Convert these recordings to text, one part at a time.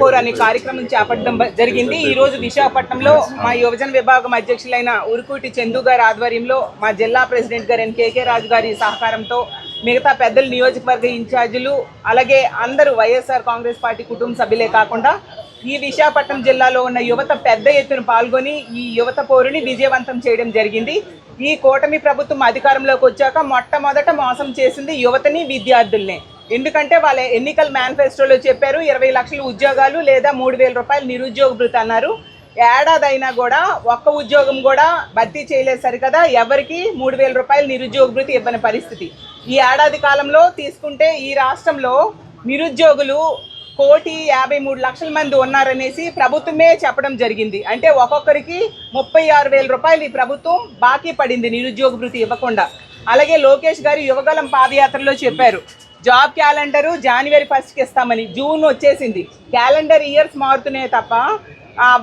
పోరు అనే కార్యక్రమం చేపట్టడం జరిగింది. ఈ రోజు విశాఖపట్నంలో మా యువజన విభాగం అధ్యక్షులైన ఉరుకూటి చందు గారి ఆధ్వర్యంలో మా జిల్లా ప్రెసిడెంట్ గారు కేకే రాజు గారి సహకారంతో మిగతా పెద్దలు, నియోజకవర్గ ఇన్ఛార్జీలు, అలాగే అందరూ వైఎస్ఆర్ కాంగ్రెస్ పార్టీ కుటుంబ సభ్యులే కాకుండా ఈ విశాఖపట్నం జిల్లాలో ఉన్న యువత పెద్ద ఎత్తున పాల్గొని ఈ యువత పోరుని విజయవంతం చేయడం జరిగింది. ఈ కూటమి ప్రభుత్వం అధికారంలోకి వచ్చాక మొట్టమొదట మోసం చేసింది యువతని, విద్యార్థుల్ని. ఎందుకంటే వాళ్ళ ఎన్నికల మేనిఫెస్టోలో చెప్పారు 20 లక్షల ఉద్యోగాలు లేదా 3,000 రూపాయలు నిరుద్యోగ భృతి అన్నారు. ఏడాది అయినా కూడా ఒక్క ఉద్యోగం కూడా భర్తీ చేయలేదు సరికదా, ఎవరికి 3,000 రూపాయలు నిరుద్యోగ భృతి ఇవ్వని పరిస్థితి. ఈ ఏడాది కాలంలో తీసుకుంటే ఈ రాష్ట్రంలో నిరుద్యోగులు 1,53,00,000 మంది ఉన్నారనేసి ప్రభుత్వమే చెప్పడం జరిగింది. అంటే ఒక్కొక్కరికి 36,000 రూపాయలు ఈ ప్రభుత్వం బాకీ పడింది నిరుద్యోగ భృతి ఇవ్వకుండా. అలాగే లోకేష్ గారు యువగలం పాదయాత్రలో చెప్పారు జాబ్ క్యాలెండరు జనవరి 1కి ఇస్తామని. జూన్ వచ్చేసింది, క్యాలెండర్ ఇయర్స్ మారుతున్నాయి తప్ప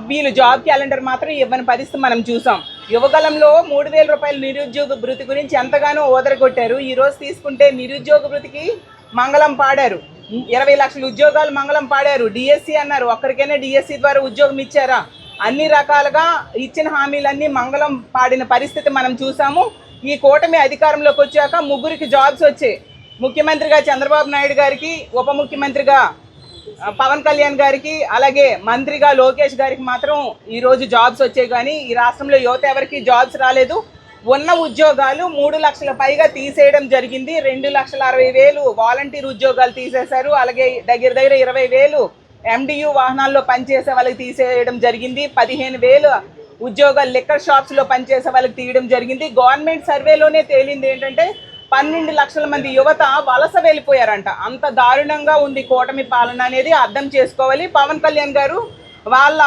వీళ్ళు జాబ్ క్యాలెండర్ మాత్రం ఇవ్వని పరిస్థితి మనం చూసాం. యువగలంలో 3,000 రూపాయల నిరుద్యోగ భృతి గురించి ఎంతగానో ఓదరగొట్టారు. ఈరోజు తీసుకుంటే నిరుద్యోగ భృతికి మంగళం పాడారు, 20 లక్షల ఉద్యోగాలు మంగళం పాడారు. డిఎస్సి అన్నారు, ఒక్కరికైనా డిఎస్సి ద్వారా ఉద్యోగం ఇచ్చారా? అన్ని రకాలుగా ఇచ్చిన హామీలన్నీ మంగళం పాడిన పరిస్థితి మనం చూసాము. ఈ కూటమి అధికారంలోకి వచ్చాక 3 జాబ్స్ వచ్చాయి. ముఖ్యమంత్రిగా చంద్రబాబు నాయుడు గారికి, ఉప ముఖ్యమంత్రిగా పవన్ కళ్యాణ్ గారికి, అలాగే మంత్రిగా లోకేష్ గారికి మాత్రం ఈరోజు జాబ్స్ వచ్చాయి. కానీ ఈ రాష్ట్రంలో యువత ఎవరికి జాబ్స్ రాలేదు. ఉన్న ఉద్యోగాలు 3 లక్షల పైగా తీసేయడం జరిగింది. 2,60,000 వాలంటీర్ ఉద్యోగాలు తీసేశారు. అలాగే దగ్గర 20,000 MDU వాహనాల్లో పనిచేసే వాళ్ళకి తీసేయడం జరిగింది. 15,000 ఉద్యోగాలు లిక్కర్ షాప్స్లో పనిచేసే వాళ్ళకి తీయడం జరిగింది. గవర్నమెంట్ సర్వేలోనే తేలింది ఏంటంటే 12 లక్షల మంది యువత వలస వెళ్ళిపోయారంట. అంత దారుణంగా ఉంది కూటమి పాలన అనేది అర్థం చేసుకోవాలి. పవన్ కళ్యాణ్ గారు వాళ్ళ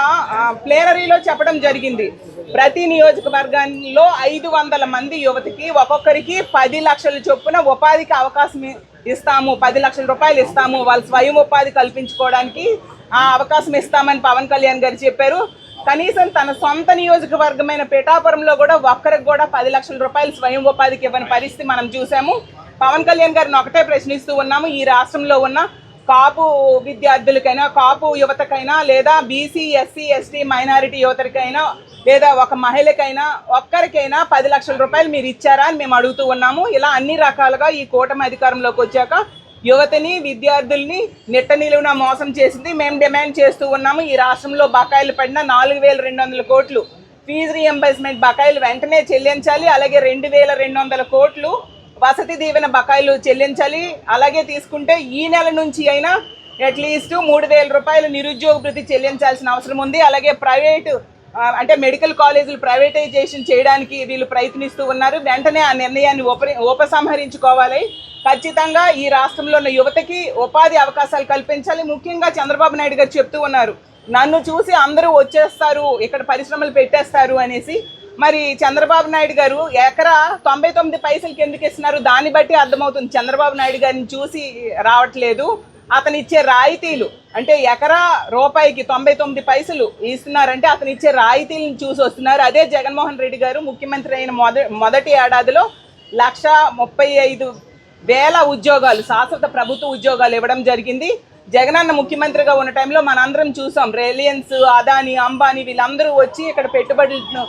ప్లేనరీలో చెప్పడం జరిగింది, ప్రతి నియోజకవర్గాల్లో 500 మంది యువతకి ఒక్కొక్కరికి 10 లక్షల చొప్పున ఉపాధికి అవకాశం ఇస్తాము, 10 లక్షల రూపాయలు ఇస్తాము, వాళ్ళు స్వయం ఉపాధి కల్పించుకోవడానికి ఆ అవకాశం ఇస్తామని పవన్ కళ్యాణ్ గారు చెప్పారు. కనీసం తన సొంత నియోజకవర్గమైన పిఠాపురంలో కూడా ఒక్కరికి కూడా 10 లక్షల రూపాయలు స్వయం ఉపాధికి ఇవ్వని పరిస్థితి మనం చూసాము. పవన్ కళ్యాణ్ గారిని ఒకటే ప్రశ్నిస్తూ ఉన్నాము, ఈ రాష్ట్రంలో ఉన్న కాపు విద్యార్థులకైనా, కాపు యువతకైనా, లేదా బీసీ, ఎస్సీ, ఎస్టీ, మైనారిటీ యువతకైనా, లేదా ఒక మహిళకైనా ఒక్కరికైనా 10 లక్షల రూపాయలు మీరు ఇచ్చారా అని మేము అడుగుతూ ఉన్నాము. ఇలా అన్ని రకాలుగా ఈ కూటమి అధికారంలోకి వచ్చాక యువతని, విద్యార్థుల్ని నిట్ట నిలువున మోసం చేసింది. మేము డిమాండ్ చేస్తూ ఉన్నాము, ఈ రాష్ట్రంలో బకాయిలు పడిన 4,200 కోట్లు ఫీజు రీఎంబర్స్మెంట్ బకాయిలు వెంటనే చెల్లించాలి. అలాగే 2,200 కోట్లు వసతి దీవెన బకాయిలు చెల్లించాలి. అలాగే తీసుకుంటే ఈ నెల నుంచి అయినా అట్లీస్ట్ 3,000 రూపాయలు నిరుద్యోగ భృతి చెల్లించాల్సిన అవసరం ఉంది. అలాగే ప్రైవేటు అంటే మెడికల్ కాలేజీలు ప్రైవేటైజేషన్ చేయడానికి వీళ్ళు ప్రయత్నిస్తూ ఉన్నారు. వెంటనే ఆ నిర్ణయాన్ని ఉపసంహరించుకోవాలి. ఖచ్చితంగా ఈ రాష్ట్రంలో ఉన్న యువతకి ఉపాధి అవకాశాలు కల్పించాలి. ముఖ్యంగా చంద్రబాబు నాయుడు గారు చెప్తూ ఉన్నారు, నన్ను చూసి అందరూ వచ్చేస్తారు, ఇక్కడ పరిశ్రమలు పెట్టేస్తారు అనేసి. మరి చంద్రబాబు నాయుడు గారు ఎకరా 99 పైసలకి ఎందుకు ఇస్తున్నారు? దాన్ని బట్టి అర్థమవుతుంది చంద్రబాబు నాయుడు గారిని చూసి రావట్లేదు. అతను ఇచ్చే రాయితీలు అంటే ఎకరా రూపాయికి 99 పైసలు ఇస్తున్నారంటే అతను ఇచ్చే రాయితీలను చూసి వస్తున్నారు. అదే జగన్మోహన్ రెడ్డి గారు ముఖ్యమంత్రి అయిన మొదటి ఏడాదిలో 135,000 ఉద్యోగాలు, శాశ్వత ప్రభుత్వ ఉద్యోగాలు ఇవ్వడం జరిగింది. జగనన్న ముఖ్యమంత్రిగా ఉన్న టైంలో మనందరం చూసాం, రిలయన్స్, అదానీ, అంబానీ వీళ్ళందరూ వచ్చి ఇక్కడ పెట్టుబడులను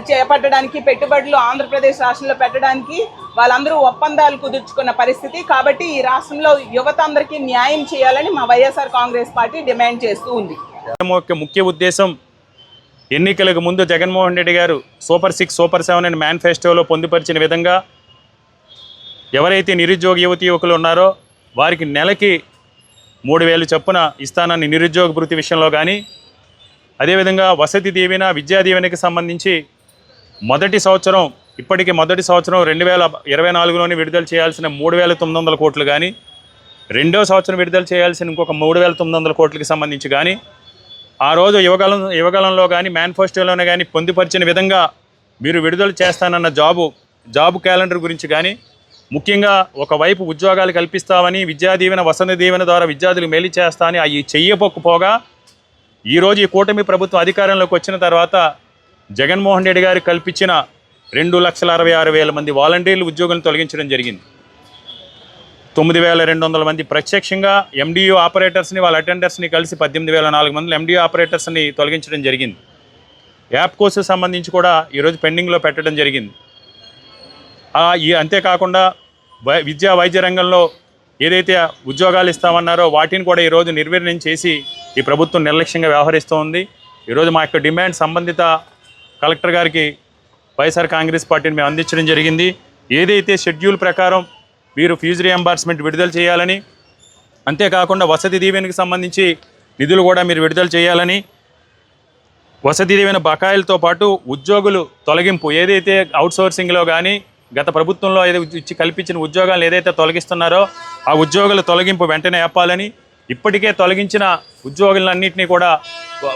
చేపట్టడానికి, పెట్టుబడులు ఆంధ్రప్రదేశ్ రాష్ట్రంలో పెట్టడానికి వాళ్ళందరూ ఒప్పందాలు కుదుర్చుకున్న పరిస్థితి. కాబట్టి ఈ రాష్ట్రంలో యువత అందరికీ న్యాయం చేయాలని మా వైఎస్ఆర్ కాంగ్రెస్ పార్టీ డిమాండ్ చేస్తూ ఉంది. ముఖ్య ఉద్దేశం, ఎన్నికలకు ముందు జగన్మోహన్ రెడ్డి గారు సూపర్ 6, సూపర్ 7 అని మేనిఫెస్టోలో పొందుపరిచిన విధంగా ఎవరైతే నిరుద్యోగ యువకులు ఉన్నారో వారికి నెలకి 3,000 చొప్పున ఇస్తానని నిరుద్యోగ భృతి విషయంలో కానీ, అదేవిధంగా వసతి దీవెన, విద్యా దీవెనకి సంబంధించి మొదటి సంవత్సరం 2024లోని విడుదల చేయాల్సిన 3,900 కోట్లు కానీ, రెండో సంవత్సరం విడుదల చేయాల్సిన ఇంకొక 3,900 కోట్లకి సంబంధించి కానీ, ఆ రోజు యువగలంలో కానీ మేనిఫెస్టోలోనే కానీ పొందుపరిచిన విధంగా మీరు విడుదల చేస్తానన్న జాబు క్యాలెండర్ గురించి కానీ, ముఖ్యంగా ఒకవైపు ఉద్యోగాలు కల్పిస్తామని, విద్యా దీవెన, వసతి దీవెన ద్వారా విద్యార్థులు మేలు చేస్తా అని అవి చెయ్యపోకపోగా ఈరోజు ఈ కూటమి ప్రభుత్వం అధికారంలోకి వచ్చిన తర్వాత జగన్మోహన్ రెడ్డి గారు కల్పించిన 2,66,000 మంది వాలంటీర్లు ఉద్యోగులను తొలగించడం జరిగింది. 9,200 మంది ప్రత్యక్షంగా ఎండియూ ఆపరేటర్స్ని వాళ్ళ అటెండర్స్ని కలిసి 18,400 మంది ఎండియూ ఆపరేటర్స్ని తొలగించడం జరిగింది. యాప్ కోర్సు సంబంధించి కూడా ఈరోజు పెండింగ్లో పెట్టడం జరిగింది. అంతేకాకుండా విద్యా వైద్య రంగంలో ఏదైతే ఉద్యోగాలు ఇస్తామన్నారో వాటిని కూడా ఈరోజు నిర్వీర్యం చేసి ఈ ప్రభుత్వం నిర్లక్ష్యంగా వ్యవహరిస్తూ ఉంది. ఈరోజు మా యొక్క డిమాండ్ సంబంధిత కలెక్టర్ గారికి వైఎస్ఆర్ కాంగ్రెస్ పార్టీని మేము అందించడం జరిగింది. ఏదైతే షెడ్యూల్ ప్రకారం వీరు ఫీజు రియంబర్స్మెంట్ విడుదల చేయాలని, అంతేకాకుండా వసతి దీవెనకి సంబంధించి నిధులు కూడా మీరు విడుదల చేయాలని, వసతి దీవెన బకాయిలతో పాటు ఉద్యోగులు తొలగింపు ఏదైతే అవుట్సోర్సింగ్లో కానీ గత ప్రభుత్వంలో ఇచ్చి కల్పించిన ఉద్యోగాలు ఏదైతే తొలగిస్తున్నారో ఆ ఉద్యోగుల తొలగింపు వెంటనే ఆపాలని, ఇప్పటికే తొలగించిన ఉద్యోగులన్నింటినీ కూడా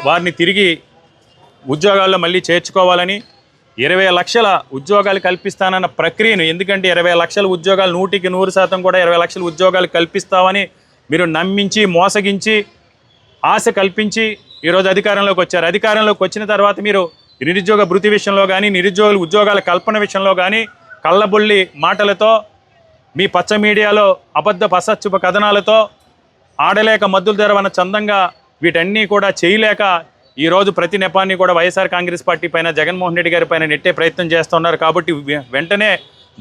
వారిని తిరిగి ఉద్యోగాల్లో మళ్ళీ చేర్చుకోవాలని, 20 లక్షల ఉద్యోగాలు కల్పిస్తానన్న ప్రక్రియను, ఎందుకంటే 20 లక్షల ఉద్యోగాలు 100% కూడా 20 లక్షల ఉద్యోగాలు కల్పిస్తామని మీరు నమ్మించి మోసగించి ఆశ కల్పించి ఈరోజు అధికారంలోకి వచ్చారు. అధికారంలోకి వచ్చిన తర్వాత మీరు నిరుద్యోగ భృతి విషయంలో కానీ నిరుద్యోగుల ఉద్యోగాల కల్పన విషయంలో కానీ కళ్ళబొల్లి మాటలతో మీ పచ్చ మీడియాలో అబద్ధ అసత్యపు కథనాలతో ఆడలేక మద్దులు తెరవన్న చందంగా వీటన్నీ కూడా చేయలేక ఈరోజు ప్రతి నెపాన్ని కూడా వైఎస్ఆర్ కాంగ్రెస్ పార్టీ పైన జగన్మోహన్ రెడ్డి గారి పైన నెట్టే ప్రయత్నం చేస్తున్నారు. కాబట్టి వెంటనే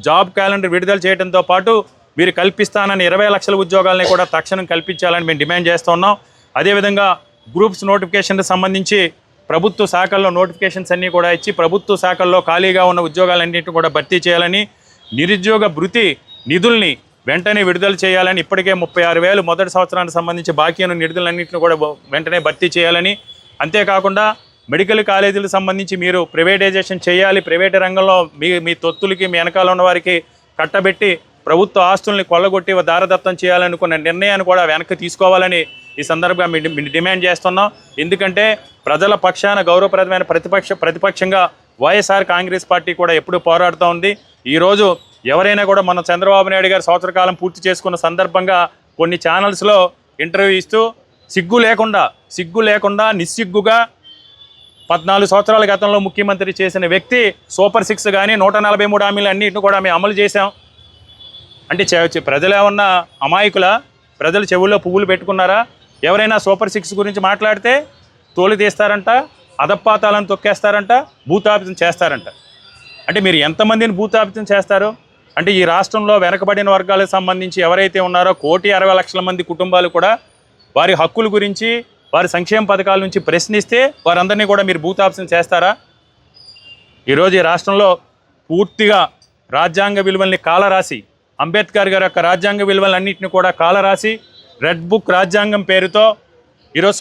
జాబ్ క్యాలెండర్ విడుదల చేయడంతో పాటు మీరు కల్పిస్తానని 20 లక్షల ఉద్యోగాలని కూడా తక్షణం కల్పించాలని మేము డిమాండ్ చేస్తున్నాం. అదేవిధంగా గ్రూప్స్ నోటిఫికేషన్కి సంబంధించి ప్రభుత్వ శాఖల్లో నోటిఫికేషన్స్ అన్నీ కూడా ఇచ్చి ప్రభుత్వ శాఖల్లో ఖాళీగా ఉన్న ఉద్యోగాలన్నింటినీ కూడా భర్తీ చేయాలని, నిరుద్యోగ భృతి నిధుల్ని వెంటనే విడుదల చేయాలని, ఇప్పటికే 36,000 మొదటి సంవత్సరానికి సంబంధించి బాకీ ఉన్న నిధులన్నింటినీ కూడా వెంటనే భర్తీ చేయాలని, అంతేకాకుండా మెడికల్ కాలేజీలకు సంబంధించి మీరు ప్రైవేటైజేషన్ చేయాలి. ప్రైవేట్ రంగంలో మీ తొత్తులకి మీ వెనకాల ఉన్న వారికి కట్టబెట్టి ప్రభుత్వ ఆస్తుల్ని కొల్లగొట్టి దారదత్తం చేయాలనుకున్న నిర్ణయాన్ని కూడా వెనక్కి తీసుకోవాలని ఈ సందర్భంగా మేము డిమాండ్ చేస్తున్నాం. ఎందుకంటే ప్రజల పక్షాన గౌరవప్రదమైన ప్రతిపక్షంగా వైఎస్ఆర్ కాంగ్రెస్ పార్టీ కూడా ఎప్పుడూ పోరాడుతూ ఉంది. ఈరోజు ఎవరైనా కూడా మన చంద్రబాబు నాయుడు గారు సంవత్సర కాలం పూర్తి చేసుకున్న సందర్భంగా కొన్ని ఛానల్స్లో ఇంటర్వ్యూ ఇస్తూ సిగ్గు లేకుండా నిస్సిగ్గుగా 14 సంవత్సరాల గతంలో ముఖ్యమంత్రి చేసిన వ్యక్తి సూపర్ 6 కానీ 143 హామీలు అన్నింటిని కూడా మేము అమలు చేశాం అంటే ప్రజలు ఏమన్నా అమాయకుల? ప్రజలు చెవుల్లో పువ్వులు పెట్టుకున్నారా? ఎవరైనా సూపర్ 6 గురించి మాట్లాడితే తోలు తీస్తారంట, అదపాతాలను తొక్కేస్తారంట, భూతాపితం చేస్తారంట. అంటే మీరు ఎంతమందిని భూతాపితం చేస్తారు? అంటే ఈ రాష్ట్రంలో వెనకబడిన వర్గాలకు సంబంధించి ఎవరైతే ఉన్నారో 1,60,00,000 మంది కుటుంబాలు కూడా వారి హక్కుల గురించి వారి సంక్షేమ పథకాల నుంచి ప్రశ్నిస్తే వారందరినీ కూడా మీరు భూతాపితం చేస్తారా? ఈరోజు ఈ రాష్ట్రంలో పూర్తిగా రాజ్యాంగ విలువల్ని కాలరాసి, అంబేద్కర్ గారి యొక్క రాజ్యాంగ విలువలన్నింటినీ కూడా కాలరాసి రెడ్ బుక్ రాజ్యాంగం పేరుతో ఈరోజు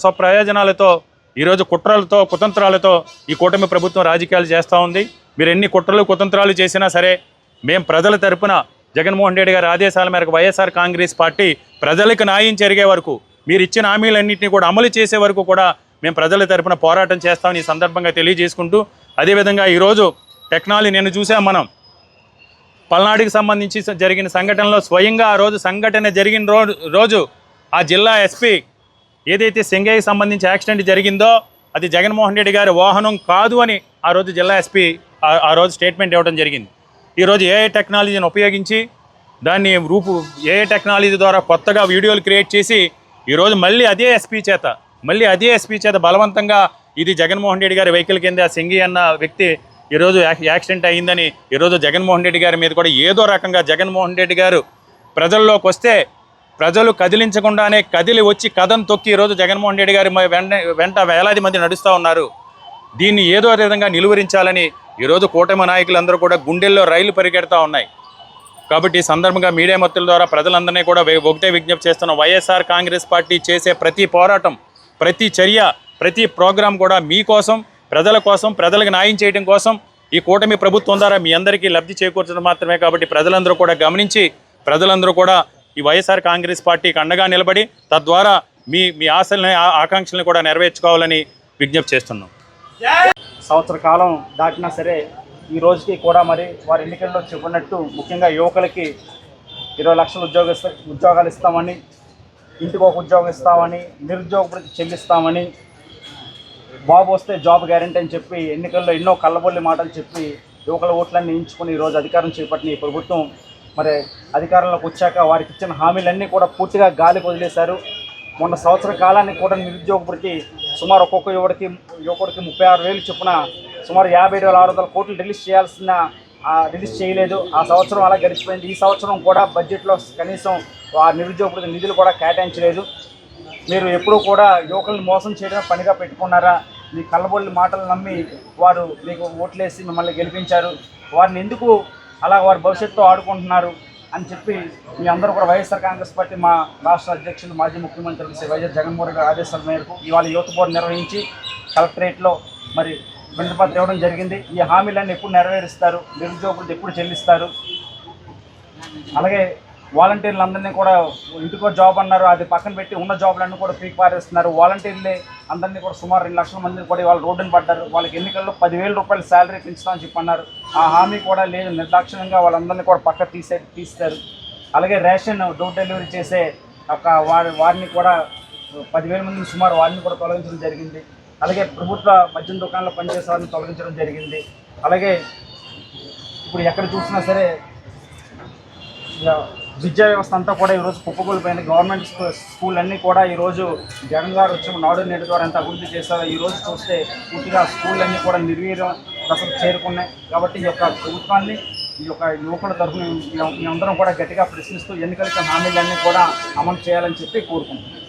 స్వప్రయోజనాలతో ఈరోజు కుట్రలతో కుతంత్రాలతో ఈ కూటమి ప్రభుత్వం రాజకీయాలు చేస్తూ ఉంది. మీరు ఎన్ని కుట్రలు కుతంత్రాలు చేసినా సరే మేము ప్రజల తరపున జగన్మోహన్ రెడ్డి గారి ఆదేశాల మేరకు వైఎస్ఆర్ కాంగ్రెస్ పార్టీ ప్రజలకు న్యాయం జరిగే వరకు, మీరు ఇచ్చిన హామీలన్నింటినీ కూడా అమలు చేసే వరకు కూడా మేము ప్రజల తరపున పోరాటం చేస్తామని ఈ సందర్భంగా తెలియజేసుకుంటూ, అదేవిధంగా ఈరోజు టెక్నాలజీ నేను చూసాం. మనం పల్నాడుకి సంబంధించి జరిగిన సంఘటనలో స్వయంగా ఆ రోజు సంఘటన జరిగిన రోజు ఆ జిల్లా ఎస్పీ ఏదైతే సింగయ్యకి సంబంధించి యాక్సిడెంట్ జరిగిందో అది జగన్మోహన్ రెడ్డి గారి వాహనం కాదు అని ఆ రోజు జిల్లా ఎస్పీ ఆ రోజు స్టేట్మెంట్ ఇవ్వడం జరిగింది. ఈరోజు ఏఐ టెక్నాలజీని ఉపయోగించి దాన్ని ఏఐ టెక్నాలజీ ద్వారా కొత్తగా వీడియోలు క్రియేట్ చేసి ఈరోజు మళ్ళీ అదే ఎస్పీ చేత బలవంతంగా ఇది జగన్మోహన్ రెడ్డి గారి వెహికల్ కింద సింగి అన్న వ్యక్తి ఈరోజు యాక్సిడెంట్ అయ్యిందని ఈరోజు జగన్మోహన్ రెడ్డి గారి మీద కూడా ఏదో రకంగా జగన్మోహన్ రెడ్డి గారు ప్రజల్లోకి వస్తే ప్రజలు కదిలించకుండానే కదిలి వచ్చి కథం తొక్కి ఈరోజు జగన్మోహన్ రెడ్డి గారి వెంట వేలాది మంది నడుస్తూ ఉన్నారు. దీన్ని ఏదో విధంగా నిలువరించాలని ఈరోజు కూటమి నాయకులందరూ కూడా గుండెల్లో రైలు పరిగెడతా ఉన్నాయి. కాబట్టి ఈ సందర్భంగా మీడియా మొత్తుల ద్వారా ప్రజలందరినీ కూడా ఒకటే విజ్ఞప్తి చేస్తున్నాం. వైఎస్ఆర్ కాంగ్రెస్ పార్టీ చేసే ప్రతి పోరాటం, ప్రతి చర్య, ప్రతి ప్రోగ్రాం కూడా మీకోసం, ప్రజల కోసం, ప్రజలకు న్యాయం చేయడం కోసం ఈ కూటమి ప్రభుత్వం ద్వారా మీ అందరికీ లబ్ధి చేకూర్చడం మాత్రమే. కాబట్టి ప్రజలందరూ కూడా గమనించి ప్రజలందరూ కూడా ఈ వైఎస్ఆర్ కాంగ్రెస్ పార్టీకి అండగా నిలబడి తద్వారా మీ ఆశలని ఆకాంక్షలను కూడా నెరవేర్చుకోవాలని విజ్ఞప్తి చేస్తున్నాం. సంవత్సర కాలం దాటినా సరే ఈ రోజుకి కూడా మరి వారి ఎన్నికల్లో చెప్పినట్టు ముఖ్యంగా యువకులకి 20 లక్షల ఉద్యోగాలు ఇస్తామని, ఇంటికి ఒక ఉద్యోగం ఇస్తామని, నిరుద్యోగ భృతి చెల్లిస్తామని, బాబు వస్తే జాబ్ గ్యారెంటీ అని చెప్పి ఎన్నికల్లో ఎన్నో కళ్ళబొల్లి మాటలు చెప్పి యువకుల ఓట్లన్నీ ఎంచుకుని ఈరోజు అధికారం చేపట్టిన ఈ ప్రభుత్వం మరి అధికారంలోకి వచ్చాక వారికి ఇచ్చిన హామీలన్నీ కూడా పూర్తిగా గాలికి వదిలేశారు. మొన్న సంవత్సర కాలానికి కూడా నిరుద్యోగ భృతి సుమారు ఒక్కొక్క యువకుడికి 36,000 చొప్పున సుమారు 57,600 కోట్లు రిలీజ్ చేయాల్సిన రిలీజ్ చేయలేదు. ఆ సంవత్సరం అలా గడిచిపోయింది. ఈ సంవత్సరం కూడా బడ్జెట్లో కనీసం ఆ నిరుద్యోగ భృతి నిధులు కూడా కేటాయించలేదు. మీరు ఎప్పుడూ కూడా యువకులను మోసం చేయడం పనిగా పెట్టుకున్నారా? మీ కళ్ళబొల్లి మాటలు నమ్మి వారు మీకు ఓట్లేసి మిమ్మల్ని గెలిపించారు. వారిని ఎందుకు అలా వారి భవిష్యత్తుతో ఆడుకుంటున్నారు అని చెప్పి మీ అందరూ కూడా వైఎస్ఆర్ కాంగ్రెస్ పార్టీ మా రాష్ట్ర అధ్యక్షులు మాజీ ముఖ్యమంత్రి శ్రీ వైఎస్ జగన్మోహన్ రెడ్డి ఆదేశాల మేరకు ఇవాళ యూత్ బోర్డు నిర్వహించి కలెక్టరేట్లో మరి వినతిపత్రం ఇవ్వడం జరిగింది. ఈ హామీలన్నీ ఎప్పుడు నెరవేరుస్తారు, నిరుద్యోగులు ఎప్పుడు చెల్లిస్తారు, అలాగే వాలంటీర్లందరినీ కూడా ఇంటికో జాబ్ అన్నారు, అది పక్కన పెట్టి ఉన్న జాబ్లన్నీ కూడా పీక్ పారేస్తున్నారు. వాలంటీర్లే అందరినీ కూడా సుమారు 2 లక్షల మందిని కూడా వాళ్ళు రోడ్డున పడ్డారు. వాళ్ళకి ఎన్నికల్లో 10,000 రూపాయలు శాలరీ పెంచుతామని చెప్పి అన్నారు. ఆ హామీ కూడా లేదు. నిర్దాక్షిణ్యంగా వాళ్ళందరినీ కూడా పక్క తీస్తారు. అలాగే రేషన్ డోర్ డెలివరీ చేసే వారిని కూడా 10,000 మందిని సుమారు వారిని కూడా తొలగించడం జరిగింది. అలాగే ప్రభుత్వ మద్యం దుకాణంలో పనిచేసే వారిని తొలగించడం జరిగింది. అలాగే ఇప్పుడు ఎక్కడ చూసినా సరే విద్యా వ్యవస్థ అంతా కూడా ఈరోజు కుప్పకూలిపోయింది. గవర్నమెంట్ స్కూల్ అన్నీ కూడా ఈరోజు జగన్ గారు వచ్చి నాడు నేడు ద్వారా ఎంత అభివృద్ధి చేశారో ఈరోజు చూస్తే పూర్తిగా స్కూల్ అన్నీ కూడా నిర్వీర్యం దశకు చేరుకున్నాయి. కాబట్టి ఈ యొక్క ప్రభుత్వాన్ని ఈ యొక్క యువకుల తరఫున మీ అందరం కూడా గట్టిగా ప్రశ్నిస్తూ ఎన్నికల హామీలన్నీ కూడా అమలు చేయాలని చెప్పి కోరుకుంటున్నాం.